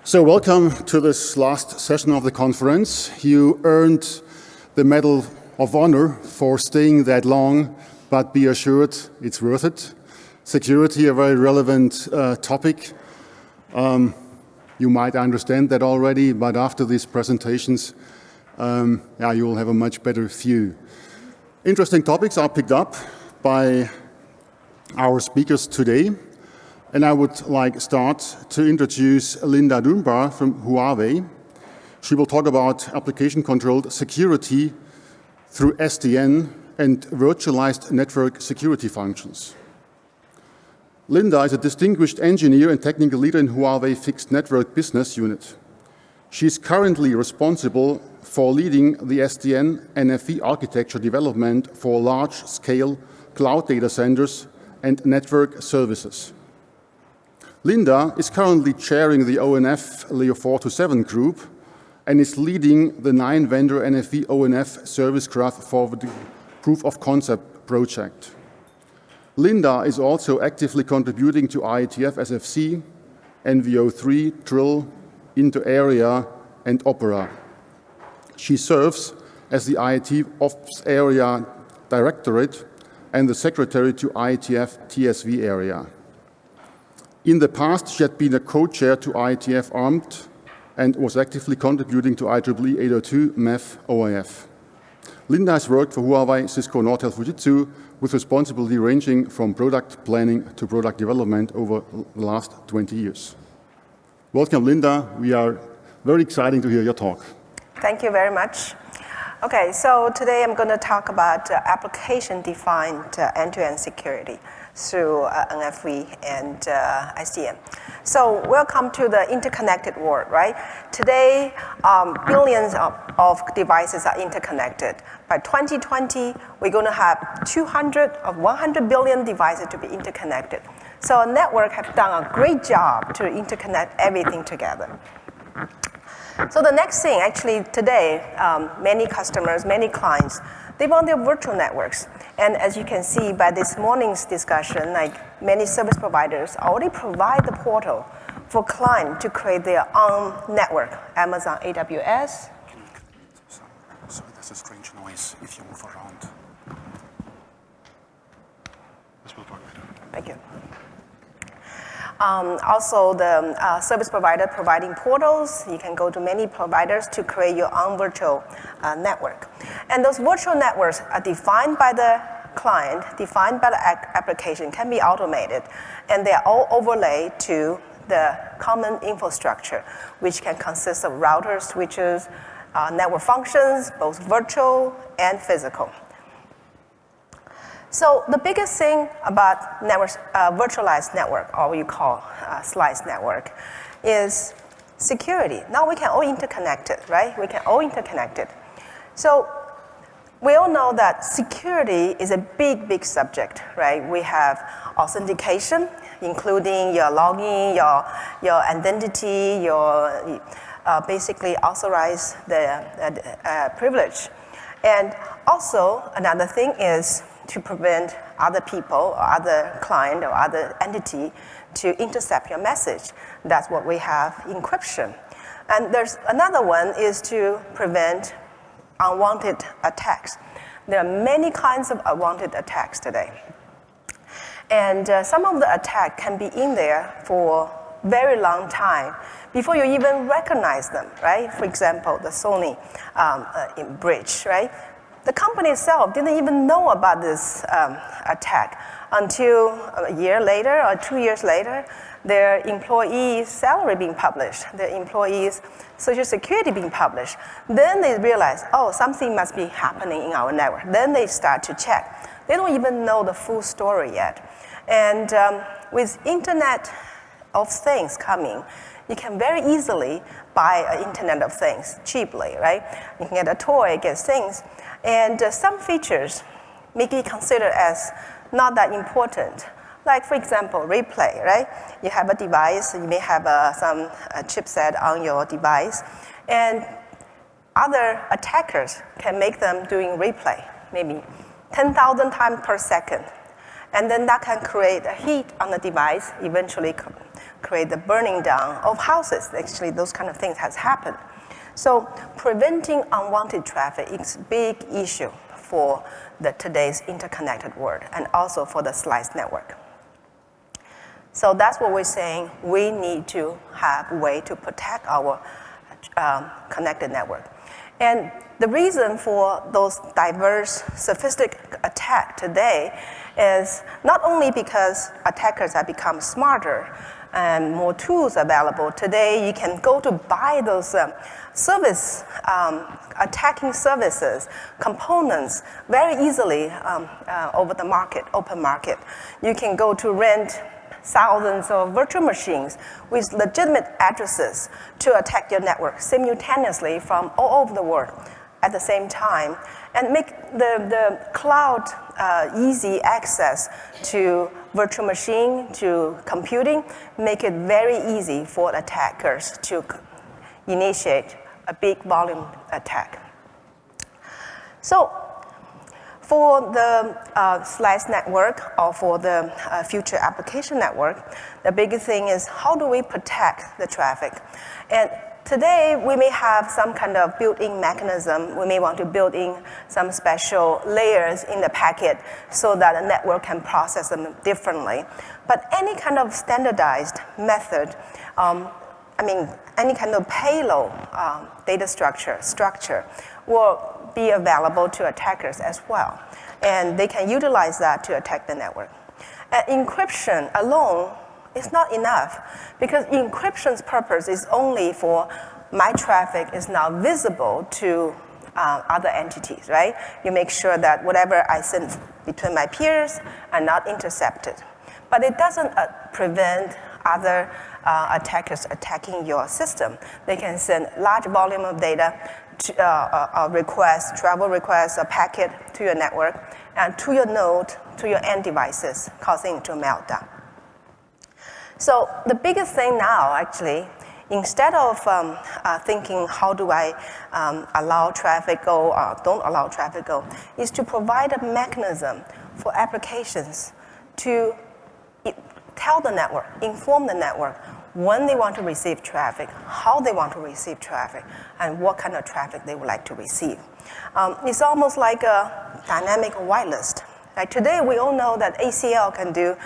So welcome to this last session of the conference. You earned the Medal of Honor for staying that long, but be assured it's worth it. Security, a very relevant topic. You might understand that already, but after these presentations, you will have a much better view. Interesting topics are picked up by our speakers today. And I would like start to introduce Linda Dunbar from Huawei. She will talk about application-controlled security through SDN and virtualized network security functions. Linda is a distinguished engineer and technical leader in Huawei Fixed Network Business Unit. She is currently responsible for leading the SDN+NFV architecture development for large-scale cloud data centers and network services. Linda is currently chairing the ONF Layer 4 to 7 group and is leading the 9-vendor NFV ONF service graph for the proof of concept project. Linda is also actively contributing to IETF SFC, NVO3, Drill, Into Area, and Opera. She serves as the IET Ops Area Directorate and the Secretary to IETF TSV Area. In the past, she had been a co-chair to IETF ARMED and was actively contributing to IEEE 802 MEF OIF. Linda has worked for Huawei, Cisco, Nortel, Fujitsu, with responsibility ranging from product planning to product development over the last 20 years. Welcome, Linda. We are very excited to hear your talk. Thank you very much. Okay, so today I'm going to talk about application-defined end-to-end security through NFV and SDN. So welcome to the interconnected world, right? Today, billions of devices are interconnected. By 2020, we're going to have 100 billion devices to be interconnected. So a network has done a great job to interconnect everything together. So the next thing, actually today, many customers, many clients, they want their virtual networks. And as you can see by this morning's discussion, like many service providers already provide the portal for clients to create their own network. Amazon AWS. So there's a strange noise if you move around. This will work better. Thank you. Also, the service provider providing portals, you can go to many providers to create your own virtual network. And those virtual networks are defined by the client, defined by the application, can be automated, and they're all overlaid to the common infrastructure, which can consist of routers, switches, network functions, both virtual and physical. So the biggest thing about virtualized network, or what you call sliced network, is security. Now we can all interconnect it, right? We can all interconnect it. So we all know that security is a big, big subject, right? We have authentication, including your login, your identity, your basically authorize the privilege. And also another thing is to prevent other people or other client or other entity to intercept your message. That's what we have, encryption. And there's another one is to prevent unwanted attacks. There are many kinds of unwanted attacks today. And some of the attack can be in there for very long time before you even recognize them, right? For example, the Sony breach, right? The company itself didn't even know about this attack until a year later or 2 years later, their employees' salary being published, their employees' social security being published. Then they realize, oh, something must be happening in our network. Then they start to check. They don't even know the full story yet. And with Internet of Things coming, you can very easily buy an Internet of Things cheaply, right? You can get a toy, get things. And some features may be considered as not that important. Like, for example, replay, right? You have a device, you may have some chipset on your device, and other attackers can make them doing replay, maybe 10,000 times per second. And then that can create a heat on the device, eventually create the burning down of houses. Actually, those kind of things has happened. So preventing unwanted traffic is a big issue for today's interconnected world and also for the sliced network. So that's what we're saying. We need to have a way to protect our connected network. And the reason for those diverse, sophisticated attacks today is not only because attackers have become smarter and more tools available. Today, you can go to buy those attacking services, components very easily over the market, open market. You can go to rent thousands of virtual machines with legitimate addresses to attack your network simultaneously from all over the world at the same time, and make the cloud easy access to virtual machine, to computing, make it very easy for attackers to initiate a big volume attack. So for the sliced network or for the future application network, the big thing is how do we protect the traffic? And today, we may have some kind of built-in mechanism. We may want to build in some special layers in the packet so that the network can process them differently. But any kind of standardized method, any kind of payload data structure will be available to attackers as well. And they can utilize that to attack the network. And encryption alone is not enough, because encryption's purpose is only for my traffic is now visible to other entities, right? You make sure that whatever I send between my peers are not intercepted. But it doesn't prevent other attackers attacking your system. They can send large volume of data, travel requests, a packet to your network, and to your node, to your end devices, causing it to melt down. So the biggest thing now, actually, instead of thinking how do I allow traffic go or don't allow traffic go, is to provide a mechanism for applications to tell the network, inform the network when they want to receive traffic, how they want to receive traffic, and what kind of traffic they would like to receive. It's almost like a dynamic whitelist. Like today, we all know that ACL can do,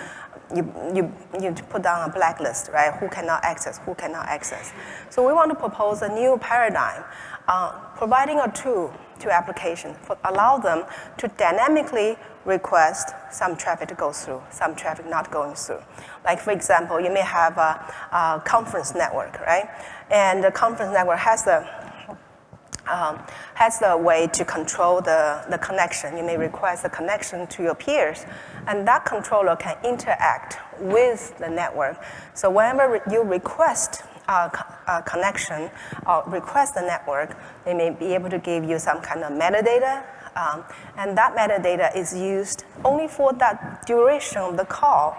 you put down a blacklist, right? Who cannot access, who cannot access. So we want to propose a new paradigm, providing a tool to applications, allow them to dynamically request some traffic to go through, some traffic not going through. Like for example, you may have a conference network, right? And the conference network has the way to control the connection. You may request a connection to your peers, and that controller can interact with the network. So whenever you request a connection or request the network, they may be able to give you some kind of metadata, and that metadata is used only for that duration of the call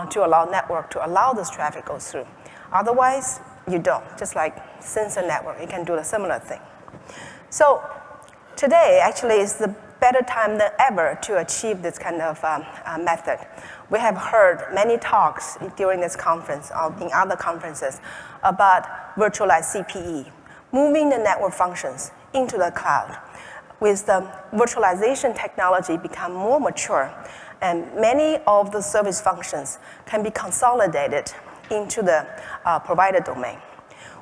to allow network to allow this traffic go through. Otherwise, you don't. Just like sensor network, you can do a similar thing. So today actually is the better time than ever to achieve this kind of method. We have heard many talks during this conference or in other conferences about virtualized CPE, moving the network functions into the cloud. With the virtualization technology become more mature, and many of the service functions can be consolidated into the provider domain.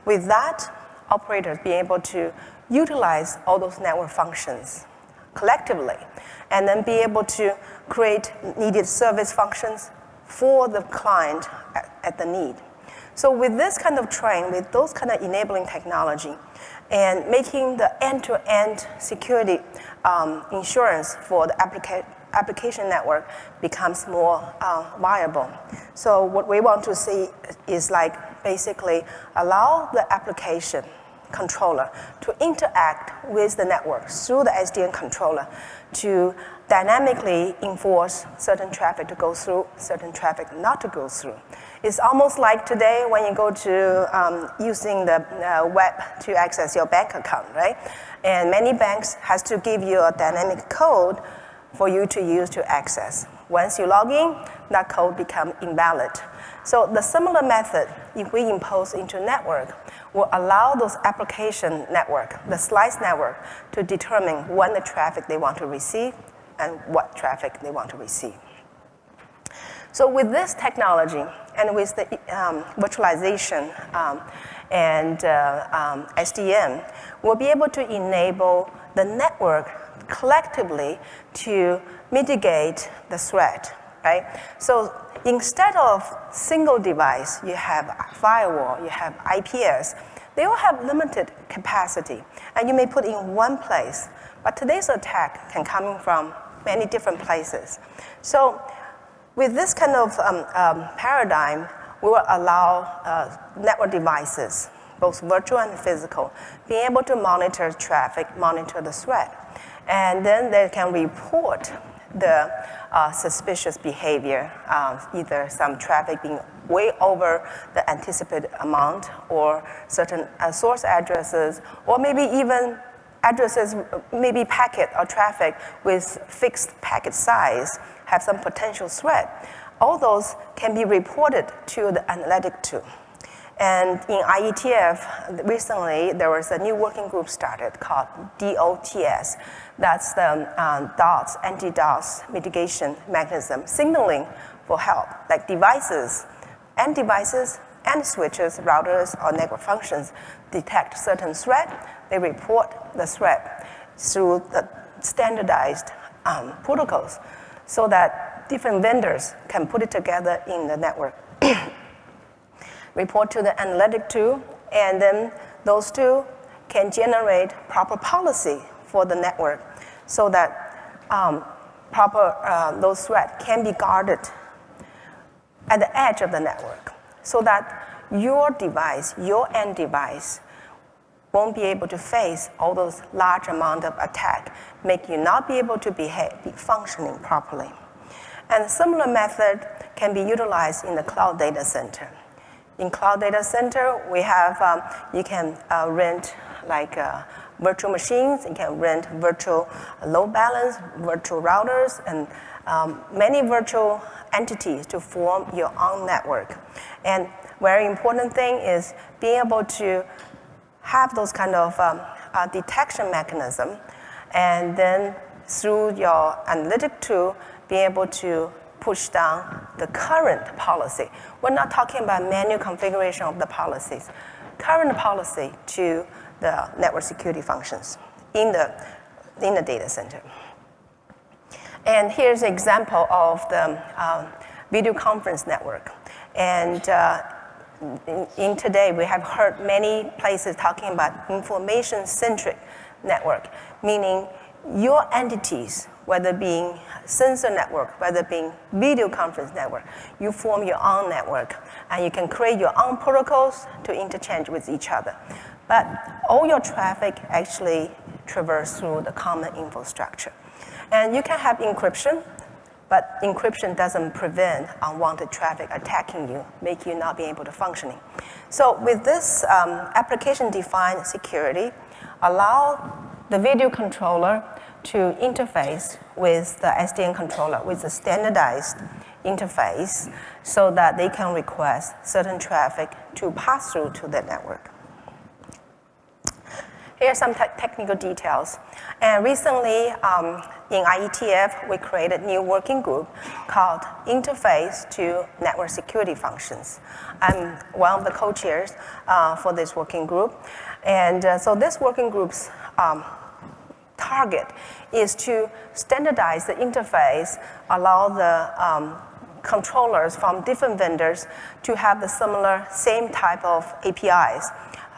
With that, operators be able to utilize all those network functions collectively, and then be able to create needed service functions for the client at the need. So with this kind of train, with those kind of enabling technology, and making the end-to-end security insurance for the application network becomes more viable. So what we want to see is like basically allow the application controller to interact with the network through the SDN controller to dynamically enforce certain traffic to go through, certain traffic not to go through. It's almost like today when you go to using the web to access your bank account, right? And many banks has to give you a dynamic code for you to use to access. Once you log in, that code becomes invalid. So the similar method, if we impose into network, will allow those application network, the slice network, to determine when the traffic they want to receive and what traffic they want to receive. So with this technology and with the virtualization and SDN, we'll be able to enable the network collectively to mitigate the threat, right? So instead of single device, you have firewall, you have IPS, they all have limited capacity, and you may put in one place, but today's attack can come from many different places. So with this kind of paradigm, we will allow network devices, both virtual and physical, being able to monitor traffic, monitor the threat, and then they can report the suspicious behavior, either some traffic being way over the anticipated amount, or certain source addresses, or maybe even addresses, maybe packet or traffic with fixed packet size have some potential threat. All those can be reported to the analytic tool. And in IETF, recently there was a new working group started called DOTS. That's the DOS, anti-DOS mitigation mechanism, signaling for help, like devices and switches, routers, or network functions detect certain threat, they report the threat through the standardized protocols so that different vendors can put it together in the network. Report to the analytic tool, and then those two can generate proper policy for the network so that those threats can be guarded at the edge of the network so that your device, your end device, won't be able to face all those large amount of attack, make you not be able to be functioning properly. And a similar method can be utilized in the cloud data center. In cloud data center, we have, you can rent like virtual machines, you can rent virtual load balance, virtual routers, and many virtual entities to form your own network. And very important thing is being able to have those kind of detection mechanism, and then through your analytic tool, be able to push down the current policy. We're not talking about manual configuration of the policies. Current policy to the network security functions in the data center. And here's an example of the video conference network. And in today, we have heard many places talking about information-centric network, meaning your entities, whether being sensor network, whether being video conference network, you form your own network, and you can create your own protocols to interchange with each other. But all your traffic actually traverse through the common infrastructure. And you can have encryption, but encryption doesn't prevent unwanted traffic attacking you, make you not be able to functioning. So with this application-defined security, allow the video controller to interface with the SDN controller with a standardized interface so that they can request certain traffic to pass through to the network. Here are some technical details. And recently, in IETF, we created a new working group called Interface to Network Security Functions. I'm one of the co-chairs for this working group. And so this working group's target is to standardize the interface, allow the controllers from different vendors to have the same type of APIs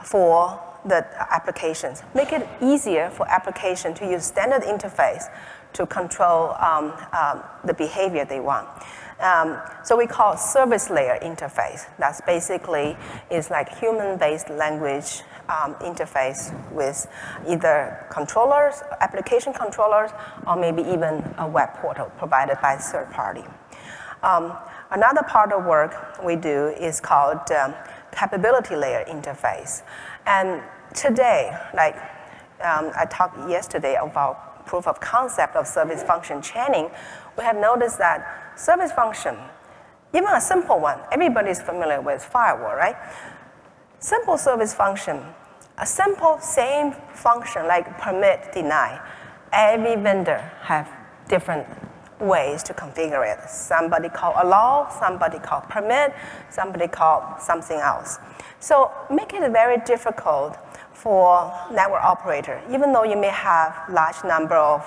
for the applications. Make it easier for application to use standard interface to control the behavior they want. So we call service layer interface. That's basically is like human-based language interface with either controllers, application controllers, or maybe even a web portal provided by a third party. Another part of work we do is called capability layer interface. And today, like I talked yesterday about proof of concept of service function chaining, we have noticed that service function Even a simple one, everybody's familiar with firewall, right? Simple service function, a simple same function like permit, deny. Every vendor have different ways to configure it. Somebody call allow, somebody call permit, somebody call something else. So make it very difficult for network operator, even though you may have large number of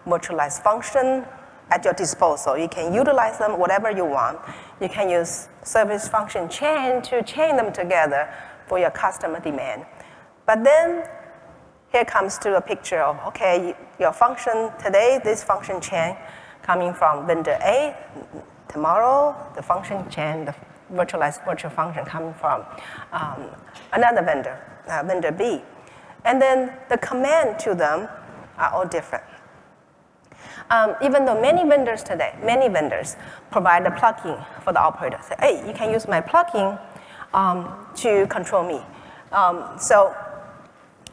virtualized function at your disposal. You can utilize them whatever you want. You can use service function chain to chain them together for your customer demand. But then here comes to a picture of, okay, your function today, this function chain coming from vendor A, tomorrow the function chain, the virtualized virtual function coming from another vendor, vendor B. And then the command to them are all different. Even though many vendors today, many vendors provide a plugin for the operator. Say, hey, you can use my plugin to control me.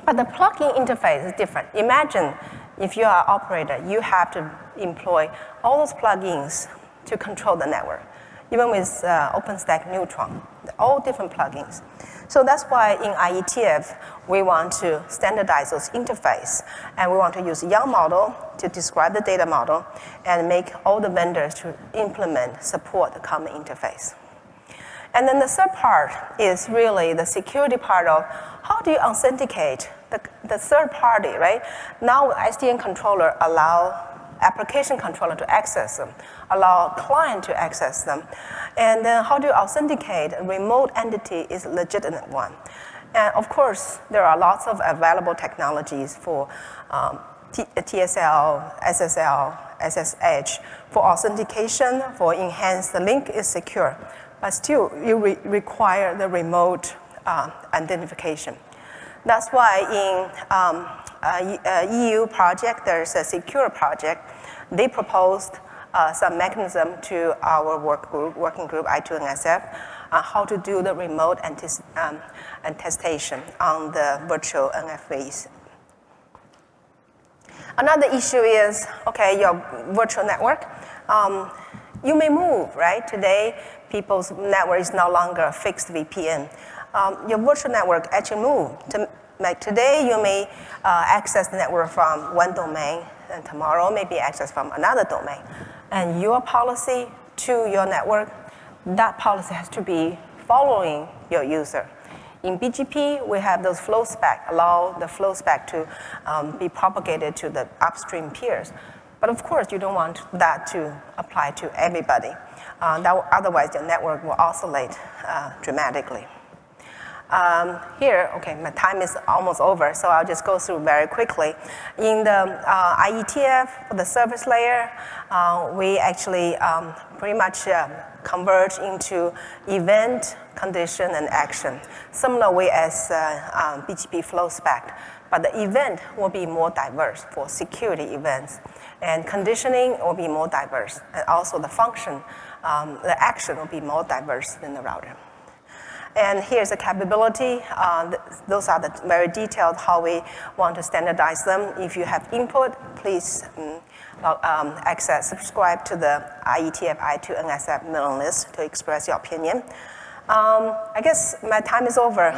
But the plugin interface is different. Imagine if you are an operator, you have to employ all those plugins to control the network, even with OpenStack Neutron, all different plugins. So that's why in IETF, we want to standardize those interface, and we want to use YAML model to describe the data model and make all the vendors to implement, support the common interface. And then the third part is really the security part of how do you authenticate the third party, right? Now SDN controller allow application controller to access them, allow client to access them. And then how do you authenticate a remote entity is a legitimate one. And of course, there are lots of available technologies for TSL, SSL, SSH, for authentication, for enhanced, the link is secure. But still, you require the remote identification. That's why in EU project, there's a secure project. They proposed some mechanism to our working group, I2NSF, how to do the remote attestation on the virtual NFVs. Another issue is, okay, your virtual network, you may move, right? Today, people's network is no longer a fixed VPN. Your virtual network actually moved. Today, you may access the network from one domain, and tomorrow maybe access from another domain. And your policy to your network, that policy has to be following your user. In BGP, we have those flow spec, allow the flow spec to be propagated to the upstream peers. But of course, you don't want that to apply to everybody. Otherwise, your network will oscillate dramatically. Here, okay, my time is almost over, so I'll just go through very quickly. In the IETF, for the service layer, we actually pretty much converge into event, condition, and action. Similar way as BGP flow spec, but the event will be more diverse for security events, and conditioning will be more diverse, and also the function, the action will be more diverse than the router. And here's the capability. Those are the very detailed how we want to standardize them. If you have input, please subscribe to the IETF I2NSF mailing list to express your opinion. I guess my time is over.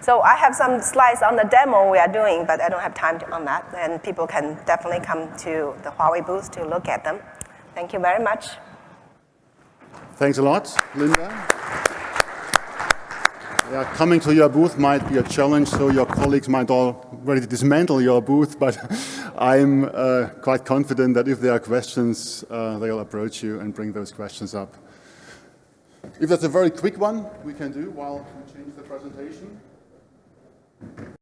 So I have some slides on the demo we are doing, but I don't have time on that. And people can definitely come to the Huawei booth to look at them. Thank you very much. Thanks a lot, Linda. Yeah, coming to your booth might be a challenge, so your colleagues might already dismantle your booth, but I'm quite confident that if there are questions, they'll approach you and bring those questions up. If that's a very quick one, we can do while we change the presentation.